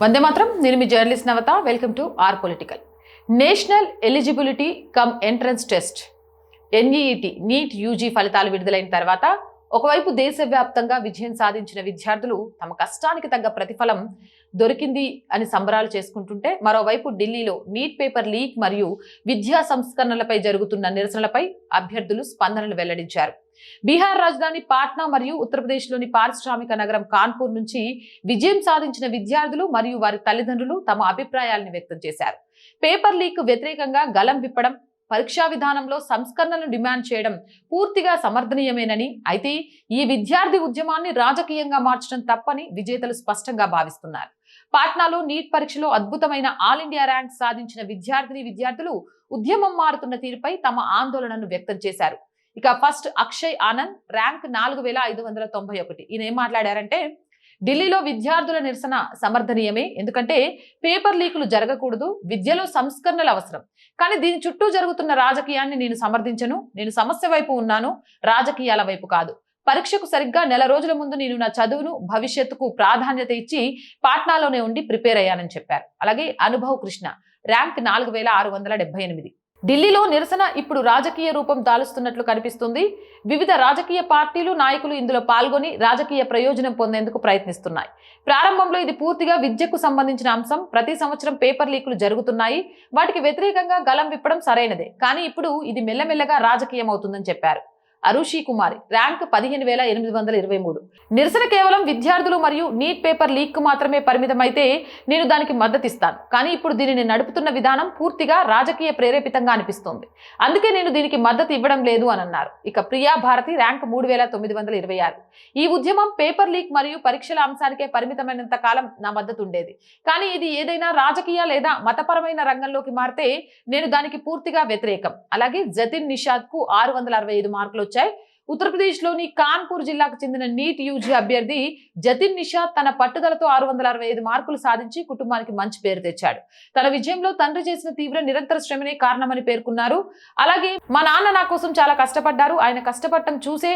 వందే మాత్రం. నేను మీ journalist Navata. Welcome to our political. National eligibility cum entrance test NEET NEET UG ఫలితాలు విడుదలైన తర్వాత ఒకవైపు దేశవ్యాప్తంగా విజయం సాధించిన విద్యార్థులు తమ కష్టానికి తగ్గ ప్రతిఫలం దొరికింది అని సంబరాలు చేసుకుంటుంటే, మరోవైపు ఢిల్లీలో నీట్ పేపర్ లీక్ మరియు విద్యా సంస్కరణలపై జరుగుతున్న నిరసనలపై అభ్యర్థులు స్పందనలు వెల్లడించారు. బీహార్ రాజధాని పాట్నా మరియు ఉత్తరప్రదేశ్లోని పారిశ్రామిక నగరం కాన్పూర్ నుంచి విజయం సాధించిన విద్యార్థులు మరియు వారి తల్లిదండ్రులు తమ అభిప్రాయాలను వ్యక్తం చేశారు. పేపర్ లీక్ వ్యతిరేకంగా గలం విప్పడం, పరీక్షా విధానంలో సంస్కరణలను డిమాండ్ చేయడం పూర్తిగా సమర్థనీయమేనని, అయితే ఈ విద్యార్థి ఉద్యమాన్ని రాజకీయంగా మార్చడం తప్పని విజేతలు స్పష్టంగా భావిస్తున్నారు. పాట్నాలో నీట్ పరీక్షలో అద్భుతమైన ఆల్ ఇండియా ర్యాంక్ సాధించిన విద్యార్థులు ఉద్యమం మారుతున్న తీరుపై తమ ఆందోళనను వ్యక్తం చేశారు. ఇక ఫస్ట్ అక్షయ్ ఆనంద్ ర్యాంక్ 4591. ఈయన ఏం మాట్లాడారంటే, ఢిల్లీలో విద్యార్థుల నిరసన సమర్థనీయమే, ఎందుకంటే పేపర్ లీకులు జరగకూడదు, విద్యలో సంస్కరణలు అవసరం. కానీ దీని చుట్టూ జరుగుతున్న రాజకీయాన్ని నేను సమర్థించను. నేను సమస్య వైపు ఉన్నాను, రాజకీయాల వైపు కాదు. పరీక్షకు సరిగ్గా నెల రోజుల ముందు నేను నా చదువును, భవిష్యత్తుకు ప్రాధాన్యత ఇచ్చి పాట్నాలోనే ఉండి ప్రిపేర్ అయ్యానని చెప్పారు. అలాగే అనుభవ్ కృష్ణ ర్యాంక్ 4678. ఢిల్లీలో నిరసన ఇప్పుడు రాజకీయ రూపం దాలుస్తున్నట్లు కనిపిస్తుంది. వివిధ రాజకీయ పార్టీలు, నాయకులు ఇందులో పాల్గొని రాజకీయ ప్రయోజనం పొందేందుకు ప్రయత్నిస్తున్నాయి. ప్రారంభంలో ఇది పూర్తిగా విద్యకు సంబంధించిన అంశం. ప్రతి సంవత్సరం పేపర్ లీకులు జరుగుతున్నాయి, వాటికి వ్యతిరేకంగా గలం విప్పడం సరైనదే. కానీ ఇప్పుడు ఇది మెల్లమెల్లగా రాజకీయం అవుతుందని చెప్పారు. అరుషి కుమారి ర్యాంక్ 15823. నిరసన కేవలం విద్యార్థులు మరియు నీట్ పేపర్ లీక్ కు మాత్రమే పరిమితమైతే నేను దానికి మద్దతిస్తాను. కానీ ఇప్పుడు దీనిని నడుపుతున్న విధానం పూర్తిగా రాజకీయ ప్రేరేపితంగా అనిపిస్తోంది. అందుకే నేను దీనికి మద్దతు ఇవ్వడం లేదు అని అన్నారు. ఇక ప్రియా భారతి ర్యాంక్ 3926. ఈ ఉద్యమం పేపర్ లీక్ మరియు పరీక్షల అంశానికే పరిమితమైనంత కాలం నా మద్దతు ఉండేది. కానీ ఇది ఏదైనా రాజకీయ లేదా మతపరమైన రంగంలోకి మారితే నేను దానికి పూర్తిగా వ్యతిరేకం. అలాగే జతిన్ నిషాద్ కు 665 మార్కులు. ఉత్తరప్రదేశ్లోని కాన్పూర్ జిల్లాకు చెందిన నీట్ యూజీ అభ్యర్థి జతిన్ నిషాద్ తన పట్టుదలతో 665 మార్కులు సాధించి కుటుంబానికి మంచి పేరు తెచ్చాడు. తన విజయంలో తండ్రి చేసిన తీవ్ర నిరంతర శ్రమనే కారణమని పేర్కొన్నారు. అలాగే మా నాన్న నా కోసం చాలా కష్టపడ్డారు. ఆయన కష్టపడటం చూసే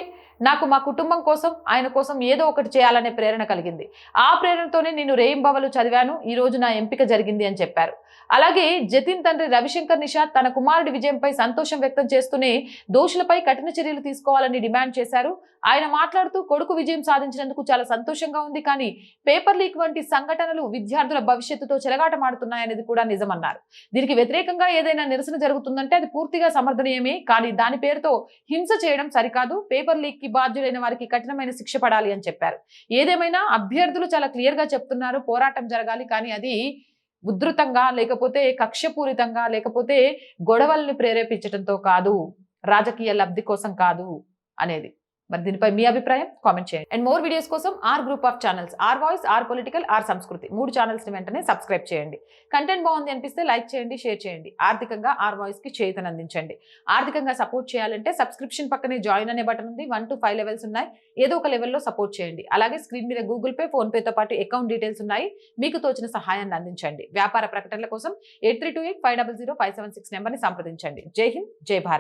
నాకు మా కుటుంబం కోసం, ఆయన కోసం ఏదో ఒకటి చేయాలనే ప్రేరణ కలిగింది. ఆ ప్రేరణతోనే నేను రేయింబవలు చదివాను. ఈ రోజు నా ఎంపిక జరిగింది అని చెప్పారు. అలాగే జతిన్ తండ్రి రవిశంకర్ నిషాద్ తన కుమారుడి విజయంపై సంతోషం వ్యక్తం చేస్తూనే దోషులపై కఠిన చర్యలు తీసుకోవాలని డిమాండ్ చేశారు. ఆయన మాట్లాడుతూ, కొడుకు విజయం సాధించినందుకు చాలా సంతోషంగా ఉంది, కానీ పేపర్ లీక్ వంటి సంఘటనలు విద్యార్థుల భవిష్యత్తుతో చెలగాటమాడుతున్నాయనేది కూడా నిజమన్నారు. దీనికి వ్యతిరేకంగా ఏదైనా నిరసన జరుగుతుందంటే అది పూర్తిగా సమర్థనీయమే, కానీ దాని పేరుతో హింస చేయడం సరికాదు. పేపర్ లీక్ కి బాధ్యులైన వారికి కఠినమైన శిక్ష పడాలి అని చెప్పారు. ఏదేమైనా అభ్యర్థులు చాలా క్లియర్ గా చెప్తున్నారు, పోరాటం జరగాలి, కానీ అది ఉధృతంగా, లేకపోతే కక్షపూరితంగా, లేకపోతే గొడవల్ని ప్రేరేపించడంతో కాదు, రాజకీయ లబ్ధి కోసం కాదు అనేది. మరి దీనిపై మీ అభిప్రాయం కామెంట్ చేయండి. అండ్ మోర్ వీడియోస్ కోసం our group of channels, our voice, our political, our Sanskriti 3 channels ని వెంటనే సబ్స్క్రైబ్ చేయండి. కంటెంట్ బాగుంది అనిపిస్తే లైక్ చేయండి, షేర్ చేయండి. ఆర్థికంగా ఆర్ వాయిస్ కి చేయూతను అందించండి. ఆర్థికంగా సపోర్ట్ చేయాలంటే సబ్స్క్రిప్షన్ పక్కనే జాయిన్ అనే బటన్ ఉంది. 1 to 5 లెవెల్స్ ఉన్నాయి. ఏదో ఒక లెవెల్లో సపోర్ట్ చేయండి. అలాగే స్క్రీన్ మీద గూగుల్ పే, ఫోన్ పేతో పాటు అకౌంట్ డీటెయిల్స్ ఉన్నాయి. మీకు తోచిన సహాయాన్ని అందించండి. వ్యాపార ప్రకటనల కోసం 8328500576 నెంబర్ని సంప్రదించండి. జై హింద్, జై భారత్.